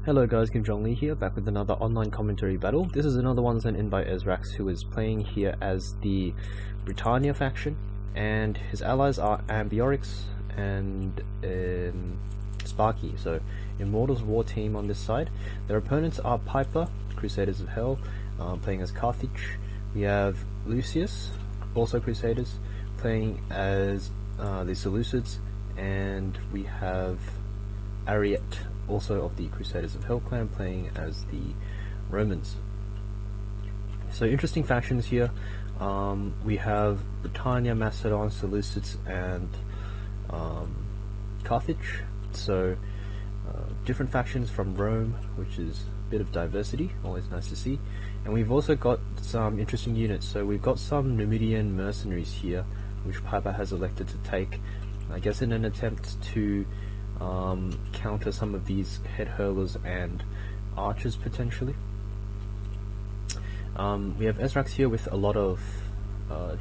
Hello guys, Kim Jong Lee here, back with another online commentary battle. This is another one sent in by Esrax, who is playing here as the Britannia faction, and his allies are Ambiorix and Sparky, so Immortals War team on this side. Their opponents are Piper, Crusaders of Hell, playing as Carthage. We have Lucius, also Crusaders, playing as the Seleucids, and we have Ariete, also of the Crusaders of Hell clan, playing as the Romans. So interesting factions here. We have Britannia, Macedon, Seleucids, and Carthage. So different factions from Rome, which is a bit of diversity, always nice to see. And we've also got some interesting units. So we've got some Numidian mercenaries here, which Piper has elected to take, I guess in an attempt to counter some of these head hurlers and archers potentially. We have Esrax here with a lot of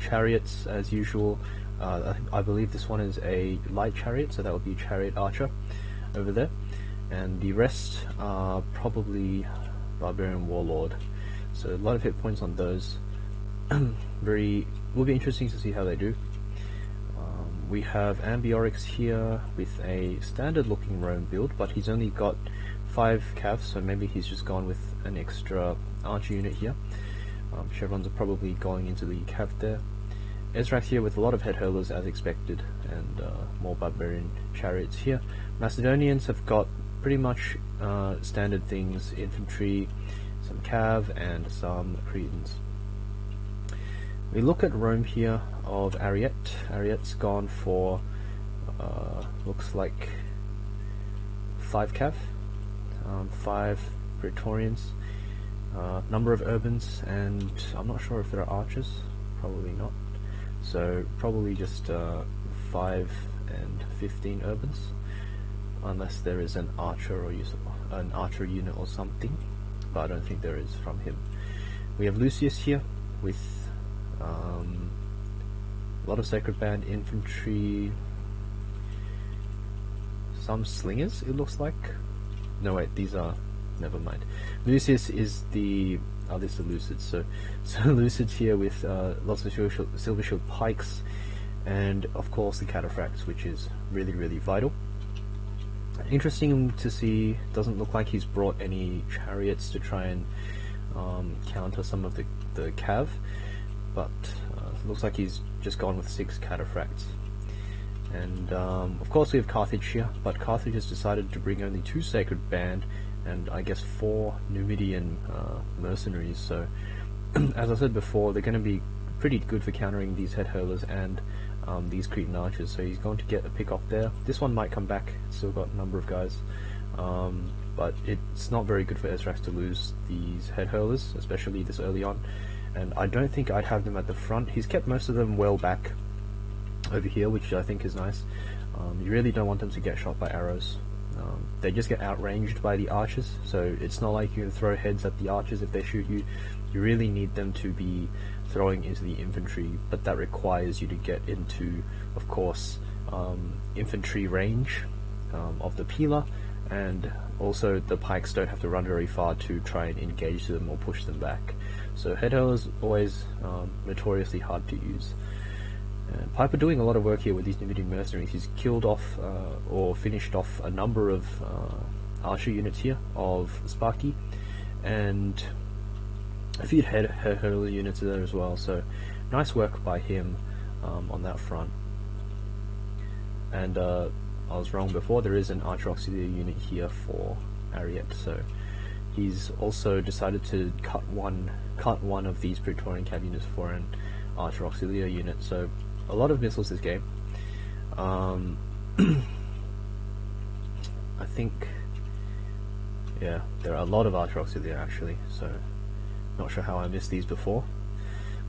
chariots as usual. I believe this one is a light chariot, so that would be chariot archer over there, and the rest are probably barbarian warlord. So a lot of hit points on those. Will be interesting to see how they do. We have Ambiorix here with a standard looking Rome build, but he's only got 5 cav, so maybe he's just gone with an extra archer unit here. Chevrons are probably going into the cav there. Esrax here with a lot of head hurlers as expected, and more barbarian chariots here. Macedonians have got pretty much standard things: infantry, some cav, and some Cretans. We look at Rome here of Ariete. Ariete's gone for, looks like 5 cav, 5 Praetorians, number of urbans, and I'm not sure if there are archers, probably not. So probably just 5 and 15 urbans, unless there is an archer or an archer unit or something, but I don't think there is from him. We have Lucius here with a lot of Sacred Band infantry, some slingers it looks like. No wait, these are, never mind. Lucius is the other Seleucids, so Seleucids here with lots of silver shield pikes, and of course the cataphracts, which is really vital. Interesting to see, doesn't look like he's brought any chariots to try and counter some of the cav, but looks like he's just gone with 6 cataphracts. And of course we have Carthage here, but Carthage has decided to bring only 2 Sacred Band and I guess 4 Numidian mercenaries. So as I said before, they're going to be pretty good for countering these head hurlers and these Cretan archers, so he's going to get a pick off there. This one might come back, still got a number of guys, but it's not very good for Esrax to lose these head hurlers, especially this early on. And I don't think I'd have them at the front. He's kept most of them well back over here, which I think is nice. You really don't want them to get shot by arrows. They just get outranged by the archers, so it's not like you can throw heads at the archers if they shoot you. You really need them to be throwing into the infantry, but that requires you to get into, of course, infantry range of the pillar, and also the pikes don't have to run very far to try and engage them or push them back. So head hurlers always notoriously hard to use. And Piper doing a lot of work here with these Numidian mercenaries. He's killed off or finished off a number of archer units here of Sparky, and a few head hurler units there as well. So nice work by him on that front. And I was wrong before, there is an archer auxiliary unit here for Ariete, so he's also decided to cut one of these Praetorian cav units for an archer auxiliary unit. So a lot of missiles this game. I think, yeah, there are a lot of archer auxiliary actually, so not sure how I missed these before,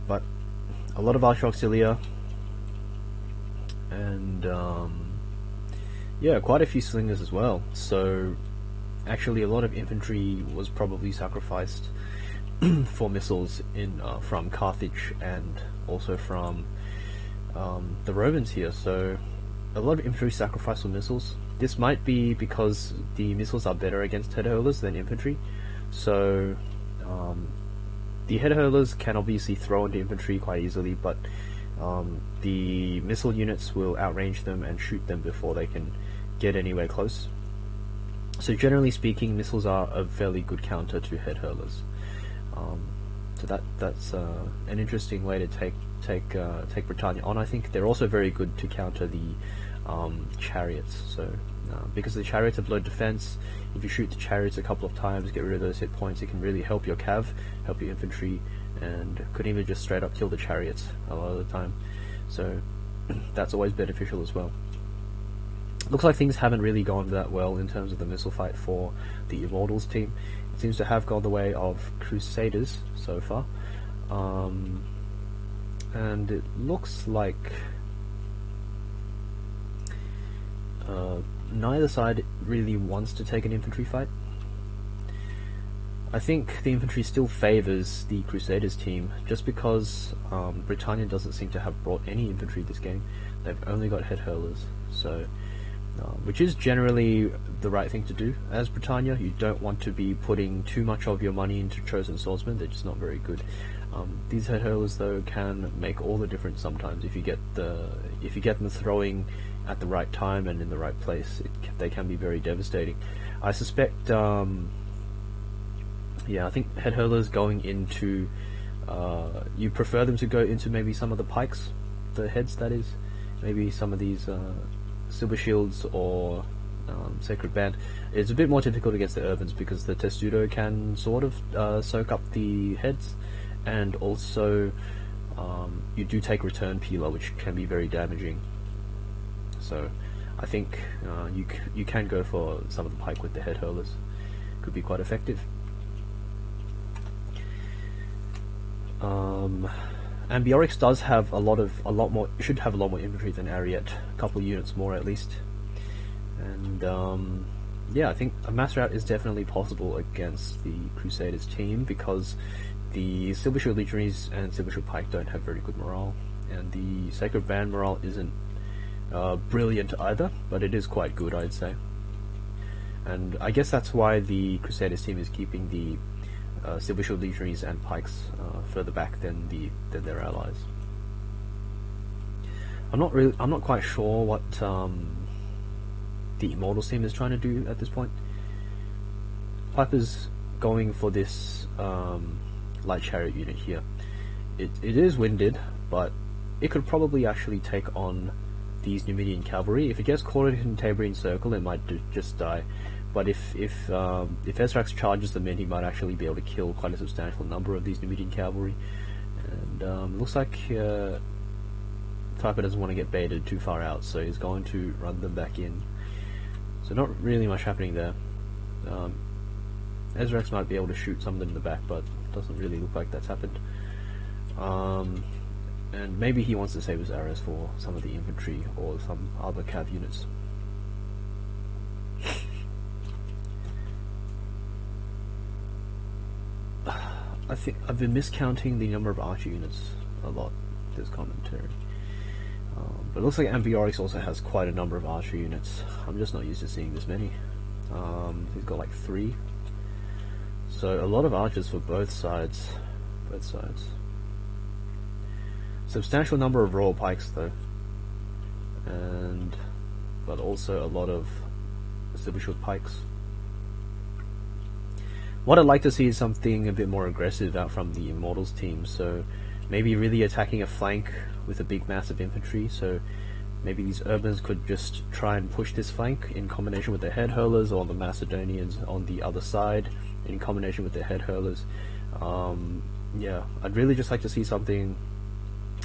but a lot of archer auxiliary, and yeah, quite a few slingers as well. So actually a lot of infantry was probably sacrificed for missiles in from Carthage and also from the Romans here. So a lot of infantry sacrificed for missiles, This might be because the missiles are better against head hurlers than infantry, so the head hurlers can obviously throw into infantry quite easily, but the missile units will outrange them and shoot them before they can get anywhere close. So generally speaking, missiles are a fairly good counter to head hurlers. So that's an interesting way to take Britannia on. I think they're also very good to counter the chariots. So because the chariots have low defense, if you shoot the chariots a couple of times, get rid of those hit points, it can really help your cav, help your infantry, and could even just straight up kill the chariots a lot of the time. So that's always beneficial as well. Looks like things haven't really gone that well in terms of the missile fight for the Immortals team. It seems to have gone the way of Crusaders so far. And it looks like neither side really wants to take an infantry fight. I think the infantry still favours the Crusaders team, just because Britannia doesn't seem to have brought any infantry this game. They've only got head hurlers, so which is generally the right thing to do. As Britannia, you don't want to be putting too much of your money into chosen swordsmen. They're just not very good. These head hurlers though can make all the difference sometimes if you get them throwing at the right time and in the right place. They can be very devastating. I suspect I think head hurlers going into you prefer them to go into maybe some of the pikes, the heads that is, maybe some of these silver shields or sacred band. It's a bit more difficult against the urbans because the testudo can sort of soak up the heads, and also you do take return peeler, which can be very damaging. So I think you can go for some of the pike with the head hurlers. Could be quite effective. Ambiorix does have should have a lot more infantry than Ariete, a couple of units more at least. And I think a mass rout is definitely possible against the Crusaders team because the Silver Shield Legionaries and Silver Shield Pike don't have very good morale, and the Sacred Band morale isn't brilliant either, but it is quite good, I'd say. And I guess that's why the Crusaders team is keeping the Silver Shield Legionaries and Pikes further back than their allies. I'm not quite sure what the Immortals team is trying to do at this point. Piper's going for this light chariot unit here. It is winded, but it could probably actually take on these Numidian cavalry. If it gets caught in a Tabrian circle, it might just die. But if Esrax charges them in, he might actually be able to kill quite a substantial number of these Numidian cavalry. And looks like Piper doesn't want to get baited too far out, so he's going to run them back in. So not really much happening there. Esrax might be able to shoot some of them in the back, but it doesn't really look like that's happened. And maybe he wants to save his arrows for some of the infantry or some other cav units. I think I've been miscounting the number of archer units a lot this commentary. But it looks like Ambiorix also has quite a number of archer units. I'm just not used to seeing this many. He's got like 3. So a lot of archers for both sides. Substantial number of royal pikes though. But also a lot of silver shield pikes. What I'd like to see is something a bit more aggressive out from the Immortals team, so maybe really attacking a flank with a big mass of infantry, so maybe these urbans could just try and push this flank in combination with the head hurlers, or the Macedonians on the other side in combination with the head hurlers. I'd really just like to see something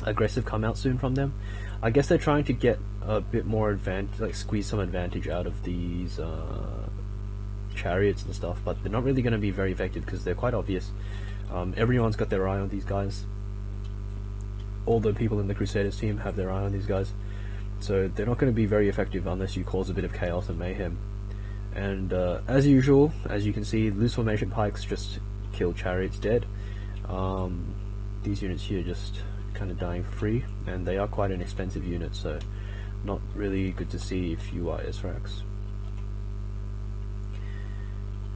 aggressive come out soon from them. I guess they're trying to get a bit more advantage, like squeeze some advantage out of these chariots and stuff, but they're not really going to be very effective because they're quite obvious. Everyone's got their eye on these guys. All the people in the Crusaders team have their eye on these guys, so they're not going to be very effective unless you cause a bit of chaos and mayhem. And as usual, as you can see, loose formation pikes just kill chariots dead. These units here just kind of dying for free, and they are quite an expensive unit, so not really good to see if you are Esrax.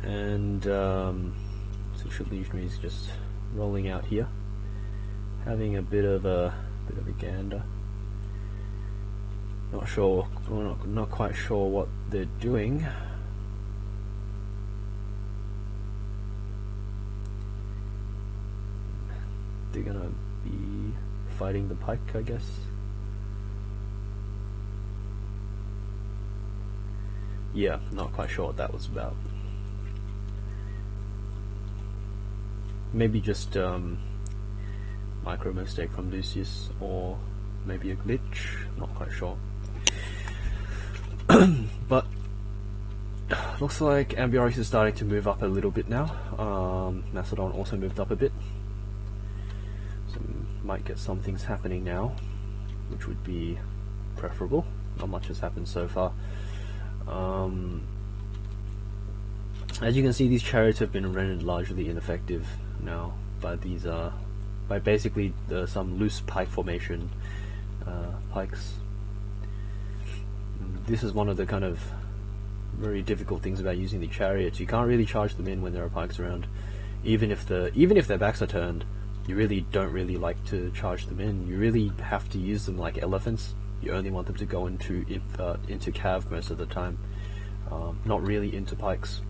and Seleucid legionaries just rolling out here, having a bit of a gander. Not sure, not quite sure what they're doing. They're gonna be fighting the pike, I guess. Yeah, not quite sure what that was about. Maybe just micro mistake from Lucius, or maybe a glitch, not quite sure. But looks like Ambiorix is starting to move up a little bit now. Macedon also moved up a bit, so might get some things happening now, which would be preferable. Not much has happened so far. As you can see, these chariots have been rendered largely ineffective now by these by basically some loose pike formation pikes. This is one of the kind of very difficult things about using the chariots. You can't really charge them in when there are pikes around. Even if their backs are turned, you really don't really like to charge them in. You really have to use them like elephants. You only want them to go into cav most of the time, not really into pikes.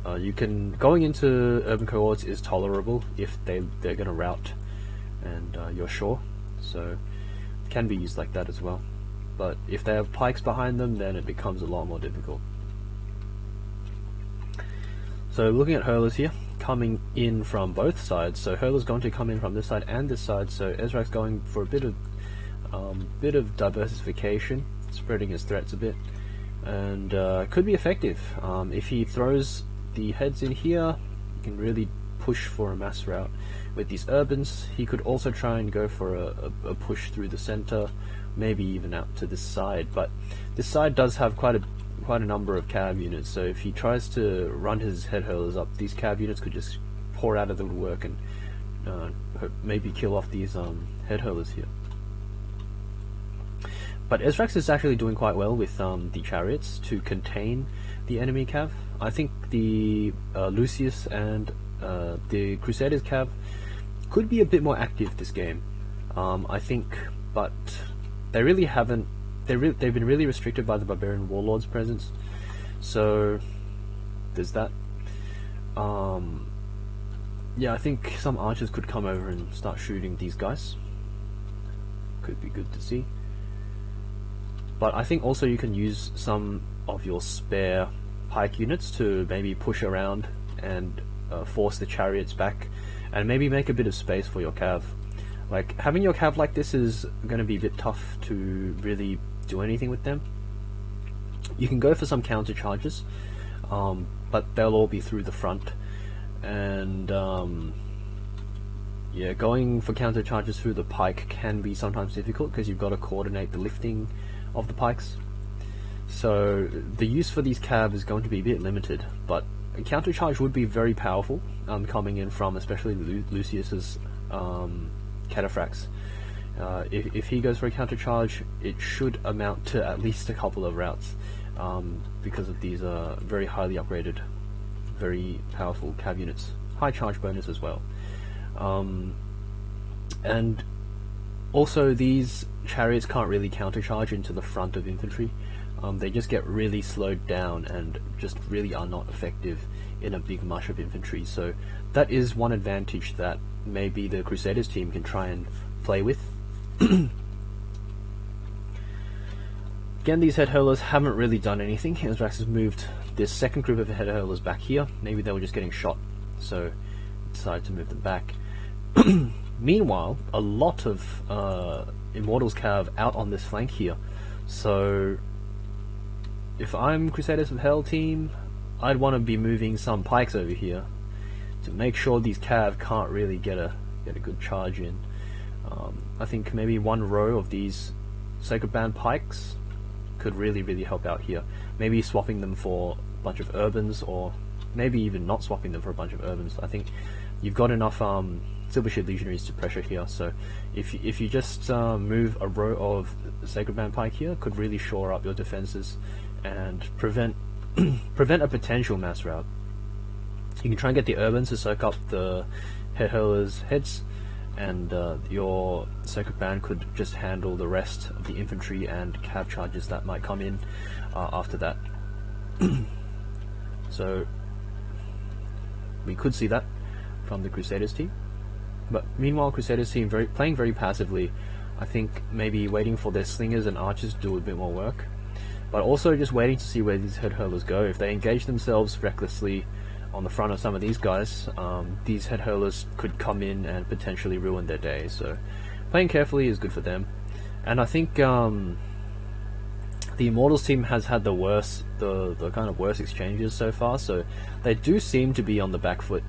Going into urban cohorts is tolerable if they're going to rout and you're sure, so it can be used like that as well. But if they have pikes behind them, then it becomes a lot more difficult. So looking at hurlers here, coming in from both sides. So hurler's going to come in from this side and this side. So Esrax going for a bit of diversification, spreading his threats a bit, and could be effective. If he throws the heads in here, he can really push for a mass rout with these urbans. He could also try and go for a push through the center, maybe even out to this side, but this side does have quite a number of cav units, so if he tries to run his head hurlers up, these cav units could just pour out of the woodwork and maybe kill off these head hurlers here. But Esrax is actually doing quite well with the chariots to contain the enemy cav. I think the Lucius and the Crusaders cav could be a bit more active this game, I think, but they really haven't. They've been really restricted by the barbarian warlord's presence, so there's that. Yeah, I think some archers could come over and start shooting these guys. Could be good to see. But I think also you can use some of your spare pike units to maybe push around and force the chariots back, and maybe make a bit of space for your cav. Like, having your cav like this is going to be a bit tough to really do anything with them. You can go for some counter charges, but they'll all be through the front, and yeah, going for counter charges through the pike can be sometimes difficult because you've got to coordinate the lifting of the pikes. So the use for these cav is going to be a bit limited, but a counter charge would be very powerful, coming in from especially Lucius's cataphracts. If he goes for a counter charge, it should amount to at least a couple of routes, because of these very highly upgraded, very powerful cav units. High charge bonus as well. And also these chariots can't really counter charge into the front of infantry. They just get really slowed down and just really are not effective in a big mush of infantry. So that is one advantage that maybe the Crusaders team can try and play with. Again, these head hurlers haven't really done anything. Esrax has moved this second group of head hurlers back here. Maybe they were just getting shot, so decided to move them back. Meanwhile, a lot of Immortals cav out on this flank here. So if I'm Crusaders of Hell team, I'd want to be moving some pikes over here to make sure these cav can't really get a good charge in. I think maybe one row of these Sacred Band pikes could really help out here. Maybe swapping them for a bunch of urbans, or maybe even not swapping them for a bunch of urbans. I think you've got enough Silvershield legionaries to pressure here, so if you just move a row of Sacred Band pike here, could really shore up your defenses and prevent a potential mass rout. You can try and get the urbans to soak up the head hurlers' heads, and your circuit band could just handle the rest of the infantry and cav charges that might come in after that. So we could see that from the Crusaders team, but meanwhile Crusaders team playing very passively. I think maybe waiting for their slingers and archers to do a bit more work, but also just waiting to see where these head hurlers go. If they engage themselves recklessly on the front of some of these guys, these head hurlers could come in and potentially ruin their day. So playing carefully is good for them. And I think the Immortals team has had the kind of worst exchanges so far, so they do seem to be on the back foot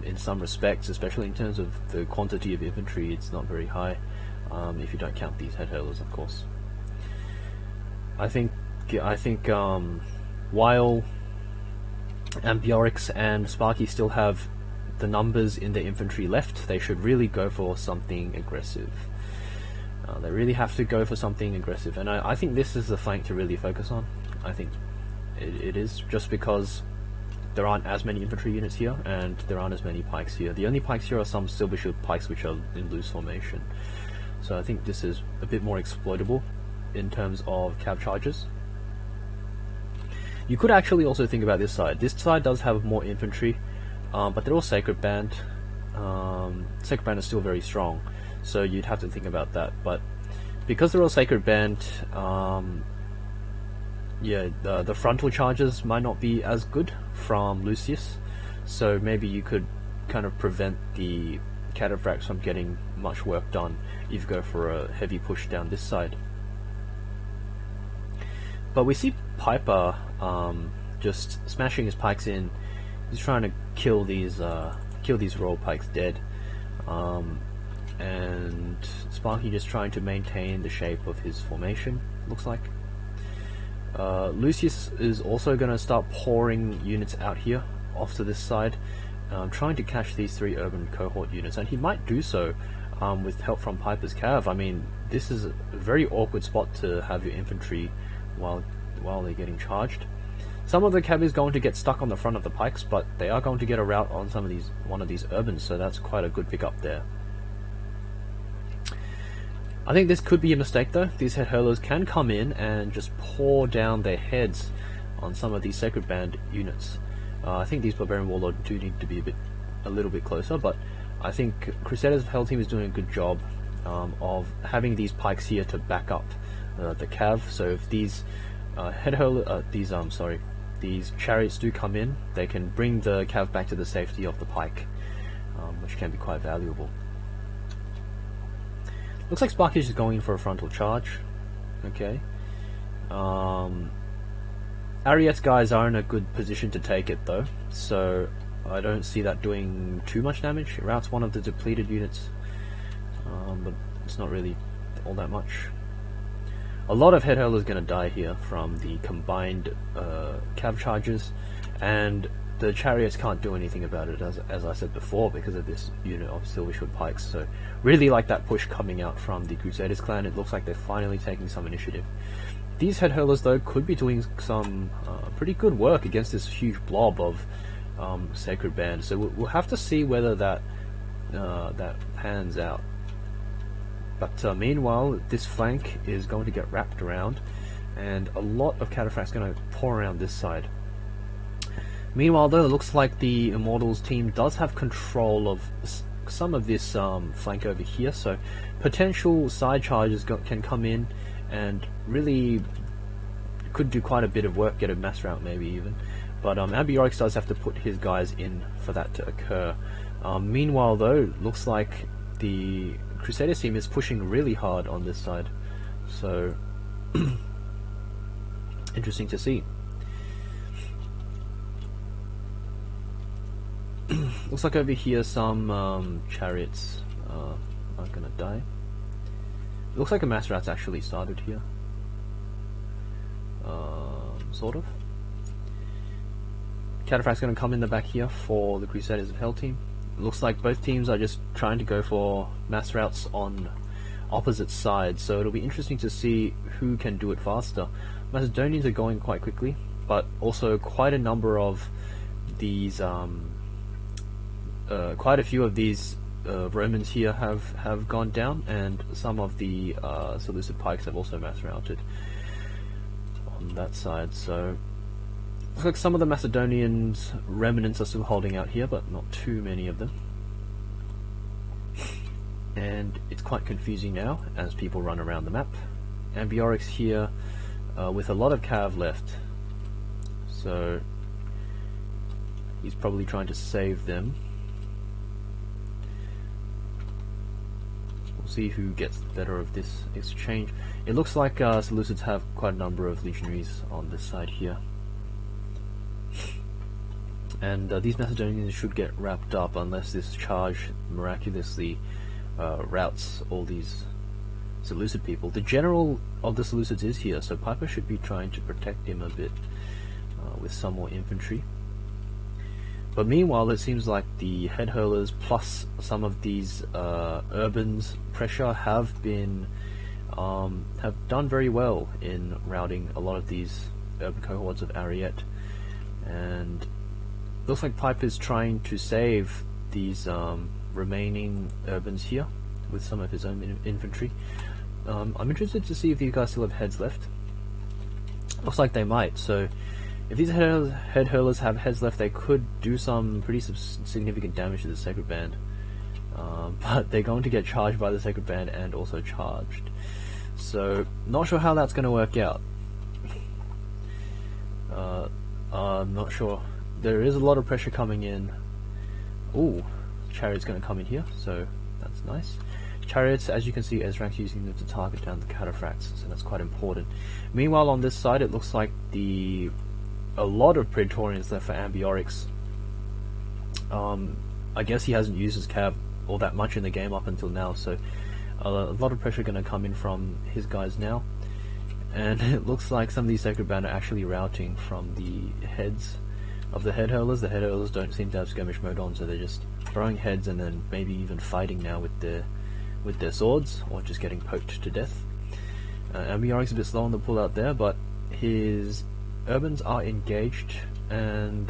in some respects, especially in terms of the quantity of infantry. It's not very high, if you don't count these head hurlers, of course. I think while Ambiorix and Sparky still have the numbers in their infantry left, they should really go for something aggressive. They really have to go for something aggressive, and I think this is the flank to really focus on. I think it is, just because there aren't as many infantry units here, and there aren't as many pikes here. The only pikes here are some silver shield pikes which are in loose formation. So I think this is a bit more exploitable in terms of cav charges. You could actually also think about this side. This side does have more infantry, but they're all Sacred Band. Sacred Band is still very strong, so you'd have to think about that. But because they're all Sacred Band, the frontal charges might not be as good from Lucius, so maybe you could kind of prevent the cataphracts from getting much work done if you go for a heavy push down this side. But we see Piper just smashing his pikes in. He's trying to kill these royal pikes dead, and Sparky just trying to maintain the shape of his formation, looks like. Lucius is also going to start pouring units out here off to this side, trying to catch these 3 urban cohort units, and he might do so with help from Piper's cav. I mean, this is a very awkward spot to have your infantry while they're getting charged. Some of the cav is going to get stuck on the front of the pikes, but they are going to get a rout on one of these urbans, so that's quite a good pickup there. I think this could be a mistake though. These head hurlers can come in and just pour down their heads on some of these Sacred Band units. I think these Barbarian Warlords do need to be a little bit closer, but I think Crusaders Hell Team is doing a good job of having these pikes here to back up the cav. So if these these chariots do come in, they can bring the cav back to the safety of the pike, which can be quite valuable. Looks like Sparky is going for a frontal charge. Okay. Ariete's guys are in a good position to take it though, so I don't see that doing too much damage. It routs one of the depleted units, but it's not really all that much. A lot of head hurlers going to die here from the combined cav charges, and the chariots can't do anything about it, as I said before, because of this unit of silver shield pikes. So really like that push coming out from the Crusaders clan. It looks like they're finally taking some initiative. These head hurlers though could be doing some pretty good work against this huge blob of Sacred Band. So we'll have to see whether that pans out. But meanwhile, this flank is going to get wrapped around, and a lot of cataphracts going to pour around this side. Meanwhile though, it looks like the Immortals team does have control of some of this flank over here, so potential side charges can come in and really could do quite a bit of work, get a mass rout maybe even. But Ambiorix does have to put his guys in for that to occur. Meanwhile though, looks like the Crusaders team is pushing really hard on this side, so interesting to see. Looks like over here some chariots are gonna die. It looks like a mass rout's actually started here, sort of. Cataphract's gonna come in the back here for the Crusaders of Hell team. It looks like both teams are just trying to go for mass routes on opposite sides, so it'll be interesting to see who can do it faster. Macedonians are going quite quickly, but also quite a number of these quite a few of these Romans here have gone down, and some of the Seleucid pikes have also mass routed on that side. So looks like some of the Macedonians remnants are still holding out here, but not too many of them. And it's quite confusing now as people run around the map. Ambiorix here with a lot of cav left, so he's probably trying to save them. We'll see who gets the better of this exchange. It looks like Seleucids have quite a number of legionaries on this side here, and these Macedonians should get wrapped up unless this charge miraculously routes all these Seleucid people. The general of the Seleucids is here, so Piper should be trying to protect him a bit with some more infantry. But meanwhile, it seems like the head hurlers plus some of these urbans pressure have done very well in routing a lot of these urban cohorts of Ariete, and looks like Piper's trying to save these remaining urbans here with some of his own infantry. I'm interested to see if these guys still have heads left. Looks like they might, so if these head hurlers have heads left, they could do some pretty significant damage to the Sacred Band. But they're going to get charged by the Sacred Band and also charged. So, not sure how that's going to work out. I'm not sure. There is a lot of pressure coming in. Ooh, Chariot's going to come in here, so that's nice. Chariots, as you can see, Esrax using them to target down the cataphracts, so that's quite important. Meanwhile, on this side, it looks like a lot of Praetorians left for Ambiorix. I guess he hasn't used his cav all that much in the game up until now, so a lot of pressure going to come in from his guys now. And it looks like some of these Sacred Band are actually routing from the heads of the head hurlers. The head hurlers don't seem to have skirmish mode on, so they're just throwing heads and then maybe even fighting now with their swords, or just getting poked to death. Ambiorix is a bit slow on the pull out there, but his urbans are engaged, and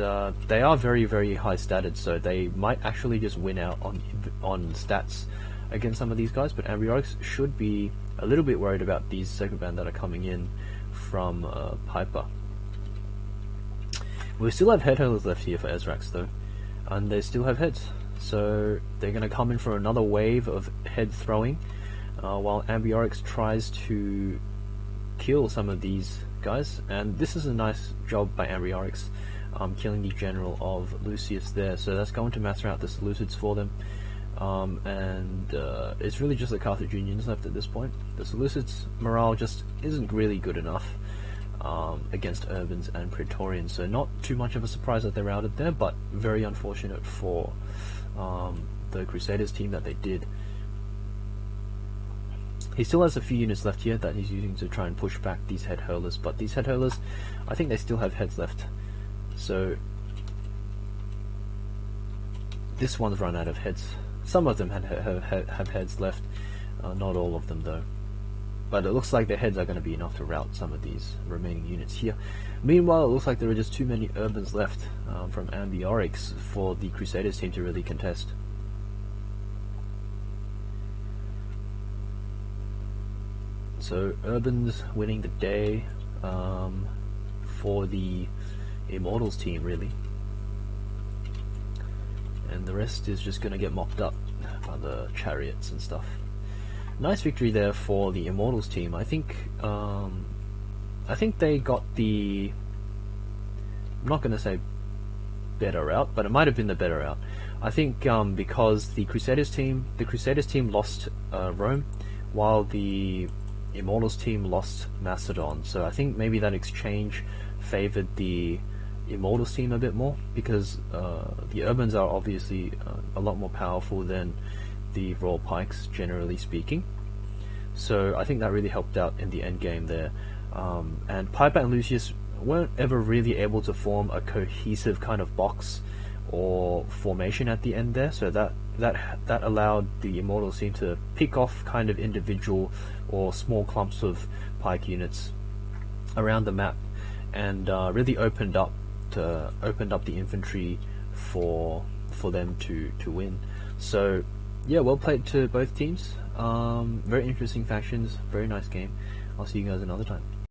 they are very, very high statted, so they might actually just win out on stats against some of these guys. But Ambiorix should be a little bit worried about these Sacred Band that are coming in from Piper. We still have head hurlers left here for Esrax though, and they still have heads, so they're going to come in for another wave of head throwing, while Ambiorix tries to kill some of these guys. And this is a nice job by Ambiorix, killing the general of Lucius there, so that's going to mass rout the Seleucids for them. And it's really just the Carthaginians left at this point. The Seleucids' morale just isn't really good enough against Urbans and Praetorians, so not too much of a surprise that they routed there, but very unfortunate for the Crusaders team that they did. He still has a few units left here that he's using to try and push back these head hurlers, but these head hurlers, I think they still have heads left. So this one's run out of heads. Some of them have heads left, not all of them though. But it looks like their heads are going to be enough to rout some of these remaining units here. Meanwhile, it looks like there are just too many urbans left from Ambiorix for the Crusaders team to really contest. So urbans winning the day for the Immortals team, really. And the rest is just going to get mopped up by the chariots and stuff. Nice victory there for the Immortals team. I think they got the, I'm not going to say better route, but it might have been the better route. I think because the Crusaders team lost Rome, while the Immortals team lost Macedon. So I think maybe that exchange favored the Immortals team a bit more, because the Urbans are obviously a lot more powerful than the Royal Pikes, generally speaking. So I think that really helped out in the end game there. And Piper and Lucius weren't ever really able to form a cohesive kind of box or formation at the end there, so that allowed the Immortals team to pick off kind of individual or small clumps of pike units around the map, and really opened up opened up the infantry for them to win. So yeah, well played to both teams. Very interesting factions, very nice game. I'll see you guys another time.